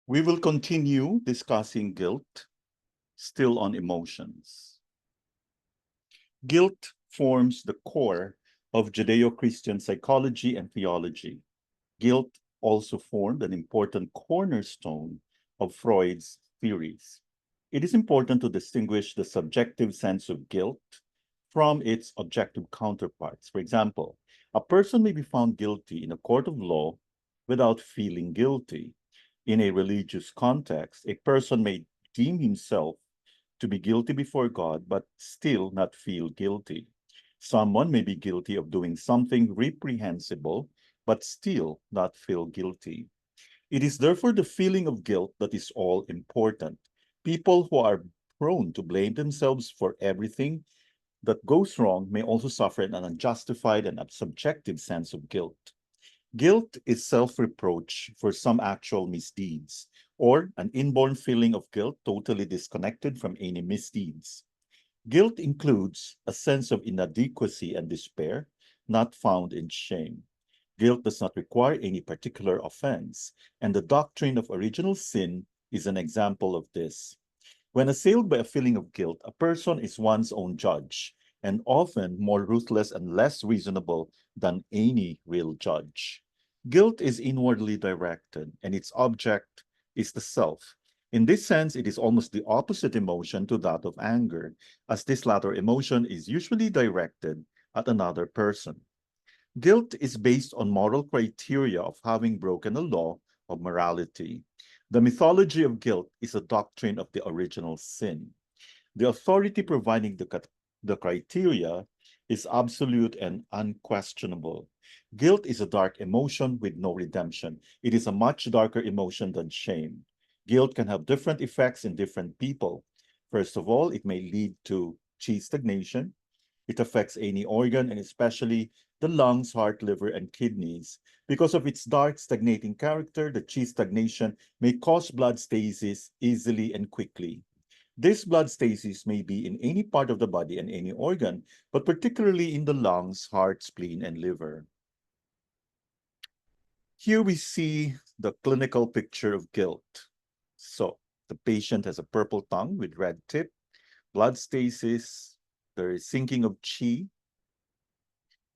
We will continue discussing guilt, still on emotions. Guilt forms the core of Judeo-Christian psychology and theology. Guilt also formed an important cornerstone of Freud's theories. It is important to distinguish the subjective sense of guilt from its objective counterparts. For example, a person may be found guilty in a court of law without feeling guilty. In a religious context, a person may deem himself to be guilty before God, but still not feel guilty. Someone may be guilty of doing something reprehensible, but still not feel guilty. It is therefore the feeling of guilt that is all important. People who are prone to blame themselves for everything that goes wrong may also suffer an unjustified and subjective sense of guilt. Guilt is self-reproach for some actual misdeeds, or an inborn feeling of guilt totally disconnected from any misdeeds. Guilt includes a sense of inadequacy and despair, not found in shame. Guilt does not require any particular offense, and the doctrine of original sin is an example of this. When assailed by a feeling of guilt, a person is one's own judge, and often more ruthless and less reasonable than any real judge. Guilt is inwardly directed, and its object is the self. In this sense, it is almost the opposite emotion to that of anger, as this latter emotion is usually directed at another person. Guilt is based on moral criteria of having broken a law of morality. The mythology of guilt is a doctrine of the original sin. The authority providing the criteria is absolute and unquestionable. Guilt is a dark emotion with no redemption. It is a much darker emotion than shame. Guilt can have different effects in different people. First of all, it may lead to chi stagnation. It affects any organ and especially the lungs, heart, liver, and kidneys. Because of its dark, stagnating character, the chi stagnation may cause blood stasis easily and quickly. This blood stasis may be in any part of the body and any organ, but particularly in the lungs, heart, spleen, and liver. Here we see the clinical picture of guilt. So the patient has a purple tongue with red tip, blood stasis, there is sinking of chi,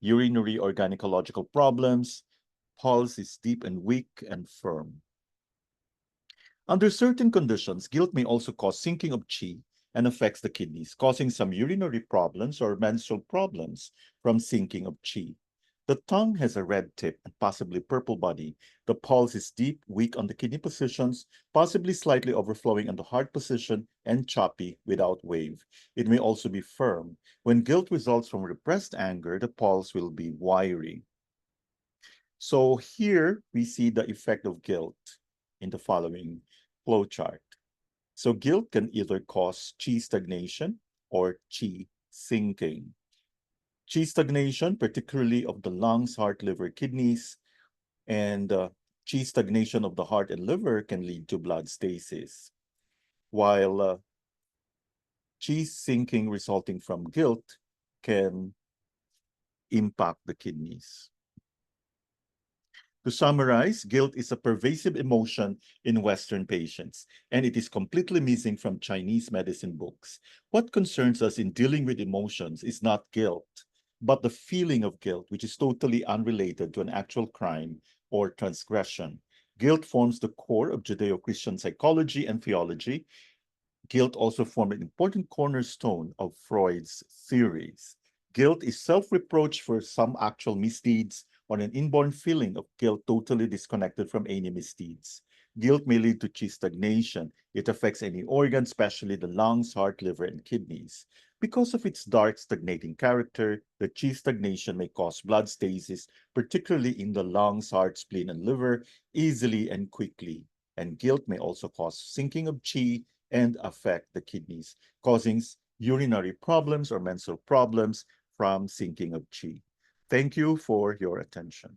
urinary or gynecological problems, pulse is deep and weak and firm. Under certain conditions, guilt may also cause sinking of qi and affects the kidneys, causing some urinary problems or menstrual problems from sinking of qi. The tongue has a red tip and possibly purple body. The pulse is deep, weak on the kidney positions, possibly slightly overflowing on the heart position, and choppy without wave. It may also be firm. When guilt results from repressed anger, the pulse will be wiry. So here we see the effect of guilt in the following flowchart. So guilt can either cause chi stagnation or chi sinking. Chi stagnation, particularly of the lungs, heart, liver, kidneys, and chi stagnation of the heart and liver can lead to blood stasis, while chi sinking resulting from guilt can impact the kidneys. To summarize, guilt is a pervasive emotion in Western patients, and it is completely missing from Chinese medicine books. What concerns us in dealing with emotions is not guilt, but the feeling of guilt, which is totally unrelated to an actual crime or transgression. Guilt forms the core of Judeo-Christian psychology and theology. Guilt also formed an important cornerstone of Freud's theories. Guilt is self-reproach for some actual misdeeds or an inborn feeling of guilt totally disconnected from any misdeeds. Guilt may lead to chi stagnation. It affects any organ, especially the lungs, heart, liver, and kidneys. Because of its dark, stagnating character, the chi stagnation may cause blood stasis, particularly in the lungs, heart, spleen, and liver, easily and quickly. And guilt may also cause sinking of chi and affect the kidneys, causing urinary problems or menstrual problems from sinking of qi. Thank you for your attention.